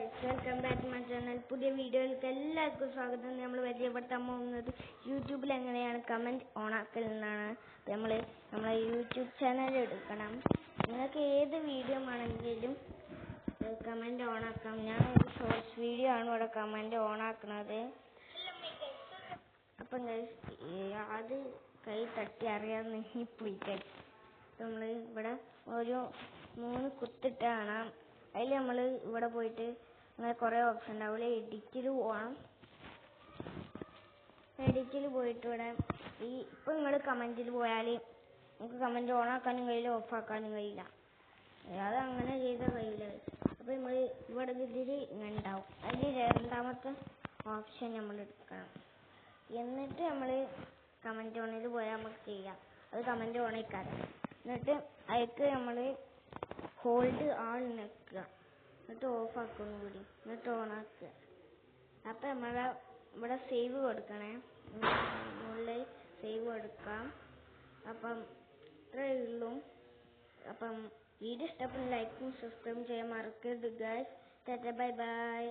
Guys, welcome back to my channel. പുതിയ വീഡിയോയിലേക്ക് എല്ലാവർക്കും സ്വാഗതം. നമ്മൾ പരിചയപ്പെടുത്താൻ പോകുന്നത് യൂട്യൂബിൽ എങ്ങനെയാണ് കമൻറ്റ് ഓണാക്കൽ എന്നാണ്. നമ്മളെ യൂട്യൂബ് ചാനൽ എടുക്കണം. നിങ്ങൾക്ക് ഏത് വീഡിയോ ആണെങ്കിലും കമൻറ്റ് ഓണാക്കാം. ഞാൻ ഒരു ഷോർട്സ് വീഡിയോ ആണ് ഇവിടെ കമൻറ്റ് ഓണാക്കുന്നത്. അപ്പം ഗൈസ്, അത് കൈ തട്ടി അറിയാമെന്ന് പോയി ഗൈസ്. നമ്മൾ ഇവിടെ ഒരു 3 കുത്തിട്ട് കാണാം. അതിൽ നമ്മൾ ഇവിടെ പോയിട്ട് അങ്ങനെ കുറേ ഓപ്ഷൻ ഉണ്ടാവില്ല. എഡിറ്റിൽ പോകണം. എഡിറ്റിൽ പോയിട്ട് ഇവിടെ ഇപ്പം നിങ്ങൾ കമൻറ്റിൽ പോയാൽ നമുക്ക് കമൻറ്റ് ഓൺ ആക്കാനും കഴിയില്ല, ഓഫ് ആക്കാനും കഴിയില്ല. അത് അങ്ങനെ ചെയ്താൽ കഴിയില്ല. അപ്പോൾ നമ്മൾ ഇവിടെ ഇതിൽ ഇങ്ങനെ ഉണ്ടാവും. അതിൽ രണ്ടാമത്തെ ഓപ്ഷൻ നമ്മൾ എടുക്കണം. എന്നിട്ട് നമ്മൾ കമൻറ്റ് ഓണിൽ പോയാൽ നമുക്ക് ചെയ്യാം. അത് കമൻറ്റ് ഓൺ ആക്കാതെ എന്നിട്ട് അതിലേക്ക് നമ്മൾ ഹോൾഡ് ആൾ നിൽക്കുക. എന്നിട്ട് ഓഫ് ആക്കുന്നു കൂടി, എന്നിട്ട് ഓൺ ആക്കുക. അപ്പം നമ്മളെ ഇവിടെ സേവ് കൊടുക്കണേ. മുകളിൽ സേവ് കൊടുക്കാം. അപ്പം ഇത്രയേ ഉള്ളൂ. അപ്പം വീഡിയോ ഇഷ്ടപ്പെട്ട ലൈക്കും സബ്സ്ക്രൈബും ചെയ്യാൻ മറക്കരുത് ഗൈസ്. Tata, bye bye.